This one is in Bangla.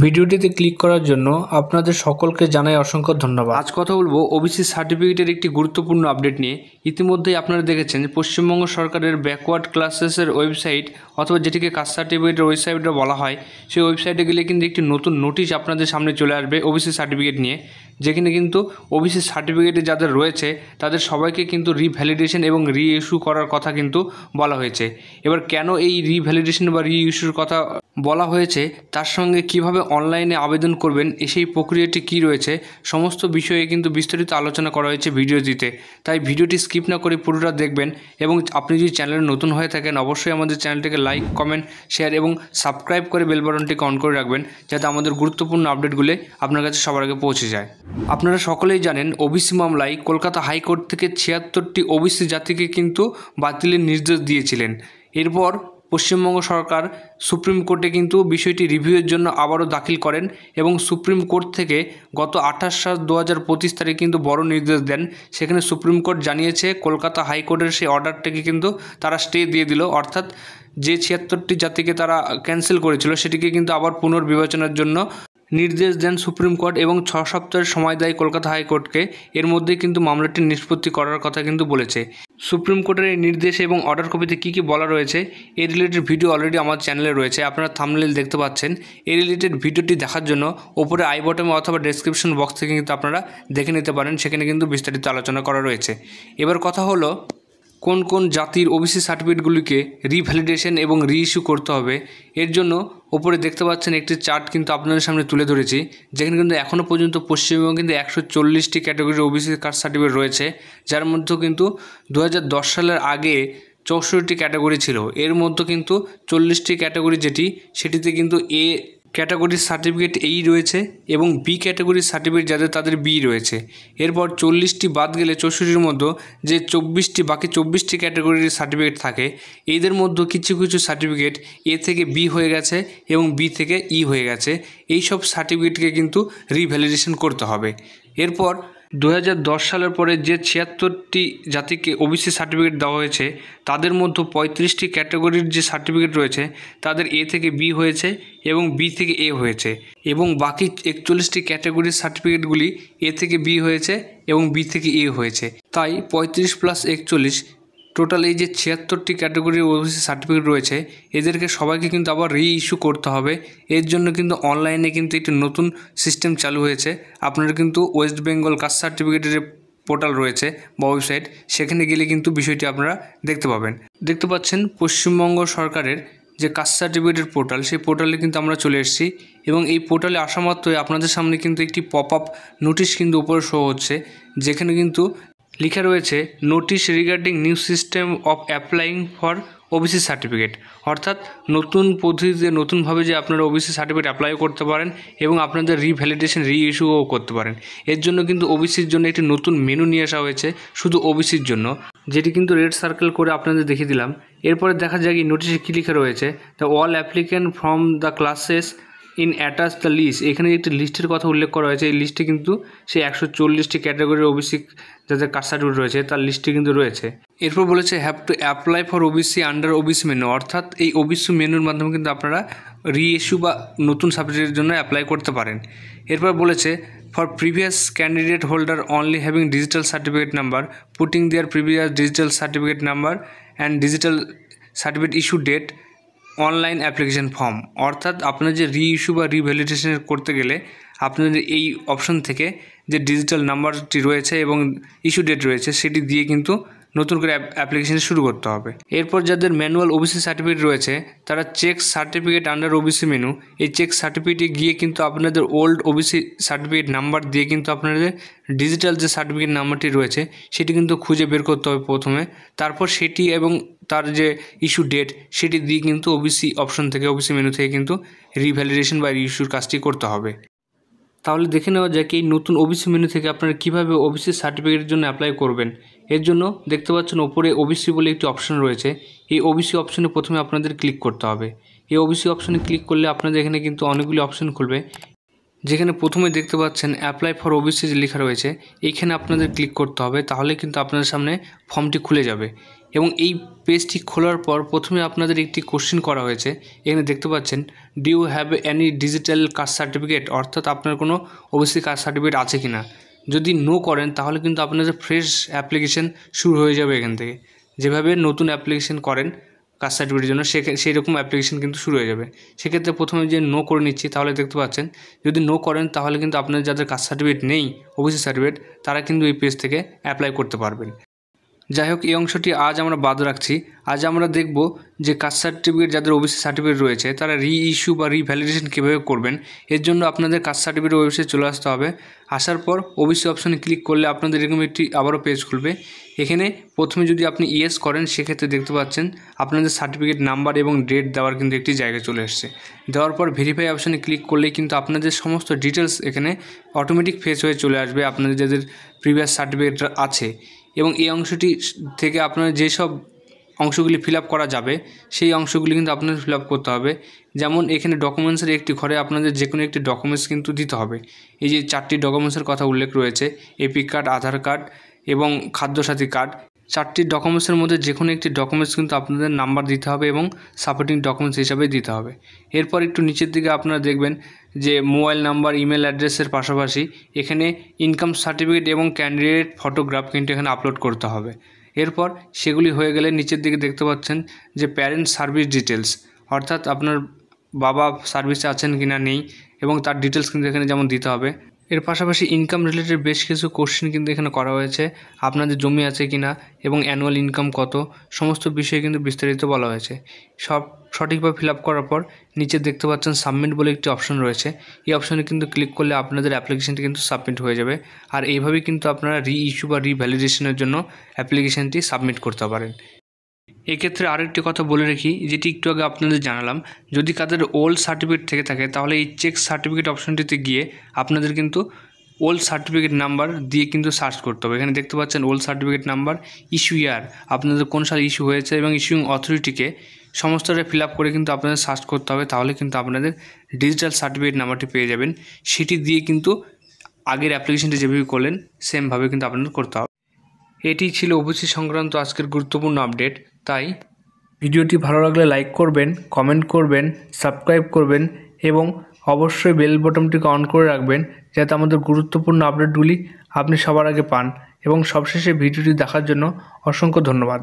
ভিডিওটিতে ক্লিক করার জন্য আপনাদের সকলকে জানাই অসংখ্য ধন্যবাদ। আজ কথা বলবো ওবিসি সার্টিফিকেটের একটি গুরুত্বপূর্ণ আপডেট নিয়ে। ইতিমধ্যেই আপনারা দেখেছেন যে পশ্চিমবঙ্গ সরকারের ব্যাকওয়ার্ড ক্লাসেসের ওয়েবসাইট অথবা যেটিকে কাস্ট সার্টিফিকেটের ওয়েবসাইটে বলা হয়, সেই ওয়েবসাইটে গেলে কিন্তু একটি নতুন নোটিশ আপনাদের সামনে চলে আসবে ওবিসি সার্টিফিকেট নিয়ে, যেখানে কিন্তু ওবিসি সার্টিফিকেটে যাদের রয়েছে তাদের সবাইকে কিন্তু রিভ্যালিডেশন এবং রি ইস্যু করার কথা কিন্তু বলা হয়েছে। এবার কেন এই রিভ্যালিডেশন বা রি ইস্যুর কথা বলা হয়েছে, তার সঙ্গে কিভাবে অনলাইনে আবেদন করবেন, সেই প্রক্রিয়াটি কী রয়েছে, সমস্ত বিষয়ে কিন্তু বিস্তারিত আলোচনা করা হয়েছে ভিডিওটিতে। তাই ভিডিওটি স্কিপ না করে পুরোটা দেখবেন এবং আপনি যদি চ্যানেলে নতুন হয়ে থাকেন অবশ্যই আমাদের চ্যানেলটিকে লাইক, কমেন্ট, শেয়ার এবং সাবস্ক্রাইব করে বেল বাটনটিকে অন করে রাখবেন, যাতে আমাদের গুরুত্বপূর্ণ আপডেটগুলি আপনার কাছে সবার আগে পৌঁছে যায়। আপনারা সকলেই জানেন ওবিসি মামলায় কলকাতা হাইকোর্ট থেকে 76টি ওবিসি জাতিকে কিন্তু বাতিলের নির্দেশ দিয়েছিলেন। এরপর পশ্চিমবঙ্গ সরকার সুপ্রিম কোর্টে কিন্তু বিষয়টি রিভিউয়ের জন্য আবারও দাখিল করেন এবং সুপ্রিম কোর্ট থেকে গত 28/7/2025 তারিখে কিন্তু বড় নির্দেশ দেন। সেখানে সুপ্রিম কোর্ট জানিয়েছে কলকাতা হাইকোর্টের সেই অর্ডারটিকে কিন্তু তারা স্টে দিয়ে দিল, অর্থাৎ যে 76টি জাতিকে তারা ক্যান্সেল করেছিল সেটিকে কিন্তু আবার পুনর্বিবেচনার জন্য নির্দেশ দেন সুপ্রিম কোর্ট এবং 6 সপ্তাহের সময় দেয় কলকাতা হাইকোর্টকে। এর মধ্যেই কিন্তু মামলাটি নিষ্পত্তি করার কথা কিন্তু বলেছে। সুপ্রিম কোর্টের এই নির্দেশ এবং অর্ডার কপিতে কী কী বলা রয়েছে এই রিলেটেড ভিডিও অলরেডি আমার চ্যানেলে রয়েছে, আপনারা থাম্বনেল দেখতে পাচ্ছেন। এই রিলেটেড ভিডিওটি দেখার জন্য ওপরে আই বটমে অথবা ডেসক্রিপশন বক্স থেকে কিন্তু আপনারা দেখে নিতে পারেন, সেখানে কিন্তু বিস্তারিত আলোচনা করা রয়েছে। এবার কথা হলো কোন কোন জাতির ওবিসি সার্টিফিকেটগুলিকে রিভ্যালিডেশন এবং রি ইস্যু করতে হবে। এর জন্য ওপরে দেখতে পাচ্ছেন একটি চার্ট কিন্তু আপনাদের সামনে তুলে ধরেছি, যেখানে কিন্তু এখনও পর্যন্ত পশ্চিমবঙ্গে কিন্তু 140টি ক্যাটাগরির ওবিসি কাস্ট সার্টিফিকেট রয়েছে, যার মধ্যে কিন্তু 2010 সালের আগে 64টি ক্যাটাগরি ছিল। এর মধ্যে কিন্তু 40টি ক্যাটাগরি সেটিতে কিন্তু এ ক্যাটাগরির সার্টিফিকেট এই রয়েছে এবং বি ক্যাটাগরির সার্টিফিকেট যাদের তাদের বি রয়েছে। এরপর 40টি বাদ গেলে 64টির মধ্যে যে বাকি 24টি ক্যাটাগরির সার্টিফিকেট থাকে, এদের মধ্যে কিছু কিছু সার্টিফিকেট এ থেকে বি হয়ে গেছে এবং বি থেকে ই হয়ে গেছে। এই সব সার্টিফিকেটকে কিন্তু রিভ্যালিডেশন করতে হবে। এরপর 2010 সালের পরে যে 76টি জাতিকে ওবিসি সার্টিফিকেট দেওয়া হয়েছে, তাদের মধ্যে 35টি ক্যাটাগরির যে সার্টিফিকেট রয়েছে তাদের এ থেকে বি হয়েছে এবং বি থেকে এ হয়েছে, এবং বাকি 41টি ক্যাটাগরির সার্টিফিকেটগুলি এ থেকে বি হয়েছে এবং বি থেকে এ হয়েছে। তাই 35 + 41 টোটাল এই যে 76টি ক্যাটাগরির ওবিসি সার্টিফিকেট রয়েছে, এদেরকে সবাইকে কিন্তু আবার রি ইস্যু করতে হবে। এর জন্য কিন্তু অনলাইনে কিন্তু একটি নতুন সিস্টেম চালু হয়েছে। আপনারা কিন্তু ওয়েস্ট বেঙ্গল কাস্ট সার্টিফিকেটের যে পোর্টাল রয়েছে বা ওয়েবসাইট, সেখানে গেলে কিন্তু বিষয়টি আপনারা দেখতে পাচ্ছেন পশ্চিমবঙ্গ সরকারের যে কাস্ট সার্টিফিকেটের পোর্টাল, সেই পোর্টালে কিন্তু আমরা চলে এসেছি এবং এই পোর্টালে আসা মাত্রই আপনাদের সামনে কিন্তু একটি পপ আপ নোটিশ কিন্তু উপরে শো হচ্ছে, যেখানে কিন্তু লেখা রয়েছে notice regarding new system of applying for OBC certificate, অর্থাৎ নতুন পদ্ধতিতে নতুনভাবে যে আপনারা ওবিসি সার্টিফিকেট অ্যাপ্লাই করতে পারেন এবং আপনাদের রিভ্যালিডেশন রি ইস্যুও করতে পারেন। এর জন্য কিন্তু ওবিসির জন্য একটি নতুন মেনু নিয়ে আসা হয়েছে শুধু ওবিসির জন্য, যেটি কিন্তু রেড সার্কেল করে আপনাদের দেখিয়ে দিলাম। এরপরে দেখা যায় কি নোটিশে কী লেখা রয়েছে, the all applicant from the classes in attach the list. এখানে একটি লিস্টের কথা উল্লেখ করা হয়েছে। এই লিস্টে কিন্তু সেই 140টি ক্যাটাগরির ওবিসি যাদের কাস্ট সার্টিফিকেট রয়েছে তার লিস্টে কিন্তু রয়েছে। এরপর বলেছে have to apply for OBC under OBC menu, অর্থাৎ এই ওবিসি মেনুর মাধ্যমে কিন্তু আপনারা রি ইস্যু বা নতুন সার্টিফিকেটের জন্য অ্যাপ্লাই করতে পারেন। এরপর বলেছে for previous candidate holder only having digital certificate number putting their previous digital certificate number and digital certificate issue date online application form, অর্থাৎ আপনার যে রি ইস্যু বা রিভ্যালিডেশন করতে গেলে আপনাদের এই অপশন থেকে যে ডিজিটাল নাম্বারটি রয়েছে এবং ইস্যু ডেট রয়েছে সেটি দিয়ে কিন্তু নতুন করে অ্যাপ্লিকেশন শুরু করতে হবে। এরপর যাদের ম্যানুয়াল ওবিসি সার্টিফিকেট রয়েছে তারা check certificate under OBC menu, এই চেক সার্টিফিকেটে গিয়ে কিন্তু আপনাদের ওল্ড ওবিসি সার্টিফিকেট নাম্বার দিয়ে কিন্তু আপনাদের ডিজিটাল যে সার্টিফিকেট নাম্বারটি রয়েছে সেটি কিন্তু খুঁজে বের করতে হবে প্রথমে, তারপর সেটি এবং তার যে ইস্যু ডেট সেটি দিয়ে কিন্তু ওবিসি অপশন থেকে ওবিসি মেনু থেকে কিন্তু রিভ্যালিডেশন বা রি ইস্যুর কাজটি করতে হবে। তাহলে দেখে নেওয়া যাক এই নতুন ওবিসি মেনু থেকে আপনারা কীভাবে ওবিসি সার্টিফিকেটের জন্য অ্যাপ্লাই করবেন। এর জন্য দেখতে পাচ্ছেন ওপরে ওবিসি বলে একটি অপশন রয়েছে। এই ওবিসি অপশনে প্রথমে আপনাদের ক্লিক করতে হবে। এই ওবিসি অপশনে ক্লিক করলে আপনাদের এখানে কিন্তু অনেকগুলি অপশন খুলবে, যেখানে প্রথমে দেখতে পাচ্ছেন অ্যাপ্লাই ফর ওবিসি যে লেখা রয়েছে, এইখানে আপনাদের ক্লিক করতে হবে। তাহলে কিন্তু আপনাদের সামনে ফর্মটি খুলে যাবে। এবং এই পেজটি খোলার পর প্রথমে আপনাদের একটি কোশ্চেন করা হয়েছে। এখানে দেখতে পাচ্ছেন, do you have any digital caste certificate, অর্থাৎ আপনার কোনো ওবিসি কাস্ট সার্টিফিকেট আছে কি না। যদি নো করেন তাহলে কিন্তু আপনাদের ফ্রেশ অ্যাপ্লিকেশন শুরু হয়ে যাবে। এখান থেকে যেভাবে নতুন অ্যাপ্লিকেশন করেন কাস্ট সার্টিফিকেটের জন্য সেই রকম অ্যাপ্লিকেশন কিন্তু শুরু হয়ে যাবে। সেক্ষেত্রে প্রথমে যে নো করে নিচ্ছি, তাহলে দেখতে পাচ্ছেন যদি নো করেন তাহলে কিন্তু আপনাদের যাদের কাস্ট সার্টিফিকেট নেই, ওবিসি সার্টিফিকেট, তারা কিন্তু এই পেজ থেকে অ্যাপ্লাই করতে পারবেন। যাই হোক, এই অংশটি আজ আমরা বাদ রাখছি। আজ আমরা দেখব যে কাস্ট সার্টিফিকেট যাদের ওবিসি সার্টিফিকেট রয়েছে তারা রিইস্যু বা রিভ্যালিডেশন কীভাবে করবেন। এর জন্য আপনাদের কাস্ট সার্টিফিকেট ওয়েবসাইটে চলে আসতে হবে। আসার পর ওবিসি অপশনে ক্লিক করলে আপনাদের এরকম একটি আবারও পেজ খুলবে। এখানে প্রথমে যদি আপনি ইয়েস করেন সেক্ষেত্রে দেখতে পাচ্ছেন আপনাদের সার্টিফিকেট নাম্বার এবং ডেট দেওয়ার কিন্তু একটি জায়গা চলে আসছে। দেওয়ার পর ভেরিফাই অপশনে ক্লিক করলেই কিন্তু আপনাদের সমস্ত ডিটেলস এখানে অটোমেটিক ফেস হয়ে চলে আসবে, আপনাদের যাদের প্রিভিয়াস সার্টিফিকেট আছে। এবং এই অংশটি থেকে আপনার যেসব অংশগুলি ফিল আপ করা যাবে সেই অংশগুলি কিন্তু আপনাদের ফিল আপ করতে হবে। যেমন এখানে ডকুমেন্টসের একটি ঘরে আপনাদের যে কোনো একটি ডকুমেন্টস কিন্তু দিতে হবে। এই যে 4টি ডকুমেন্টসের কথা উল্লেখ রয়েছে, এপিক কার্ড, আধার কার্ড এবং খাদ্যসাথী কার্ড। 4টি ডকুমেন্টসের মধ্যে যে কোনো একটি ডকুমেন্টস কিন্তু আপনাদের নাম্বার দিতে হবে এবং সাপোর্টিং ডকুমেন্টস হিসাবে দিতে হবে। এরপর একটু নিচের দিকে আপনারা দেখবেন যে মোবাইল নাম্বার, ইমেল অ্যাড্রেসের পাশাপাশি এখানে ইনকাম সার্টিফিকেট এবং ক্যান্ডিডেট ফটোগ্রাফ কিন্তু এখানে আপলোড করতে হবে। এরপর সেগুলি হয়ে গেলে নিচের দিকে দেখতে পাচ্ছেন যে প্যারেন্ট সার্ভিস ডিটেলস, অর্থাৎ আপনার বাবা সার্ভিসে আছেন কি না নেই এবং তার ডিটেলস কিন্তু এখানে যেমন দিতে হবে। এর পাশাপাশি ইনকাম রিলেটেড বেশ কিছু কোশ্চেন কিন্তু এখানে করা হয়েছে। আপনাদের জমি আছে কি না এবং অ্যানুয়াল ইনকাম কত, সমস্ত বিষয়ে কিন্তু বিস্তারিত বলা হয়েছে। সব সঠিকভাবে ফিল আপ করার পর নিচে দেখতে পাচ্ছেন সাবমিট বলে একটি অপশন রয়েছে। এই অপশনে কিন্তু ক্লিক করলে আপনাদের অ্যাপ্লিকেশনটি কিন্তু সাবমিট হয়ে যাবে। আর এইভাবেই কিন্তু আপনারা রিইস্যু বা রিভ্যালিডেশনের জন্য অ্যাপ্লিকেশনটি সাবমিট করতে পারেন। এক্ষেত্রে আরেকটি কথা বলে রাখি, যেটি একটু আগে আপনাদের জানালাম, যদি কাদের ওল্ড সার্টিফিকেট থেকে থাকে তাহলে এই চেক সার্টিফিকেট অপশনটিতে গিয়ে আপনাদের কিন্তু ওল্ড সার্টিফিকেট নাম্বার দিয়ে কিন্তু সার্চ করতে হবে। এখানে দেখতে পাচ্ছেন ওল্ড সার্টিফিকেট নাম্বার, ইস্যু ইয়ার, আপনাদের কোন সাল ইস্যু হয়েছে এবং ইস্যুইং অথরিটিকে সমস্তটা ফিল আপ করে কিন্তু আপনাদের সার্চ করতে হবে। তাহলে কিন্তু আপনাদের ডিজিটাল সার্টিফিকেট নাম্বারটি পেয়ে যাবেন। সেটি দিয়ে কিন্তু আগের অ্যাপ্লিকেশনটি যেভাবে করলেন সেমভাবে কিন্তু আপনাদের করতে হবে। এটি ছিল ওবিসি সংক্রান্ত আজকের গুরুত্বপূর্ণ আপডেট। তাই ভিডিওটি ভালো লাগলে লাইক করবেন, কমেন্ট করবেন, সাবস্ক্রাইব করবেন এবং অবশ্যই বেল বটনটিকে অন করে রাখবেন যাতে আমাদের গুরুত্বপূর্ণ আপডেটগুলি আপনি সবার আগে পান। এবং সবশেষে ভিডিওটি দেখার জন্য অসংখ্য ধন্যবাদ।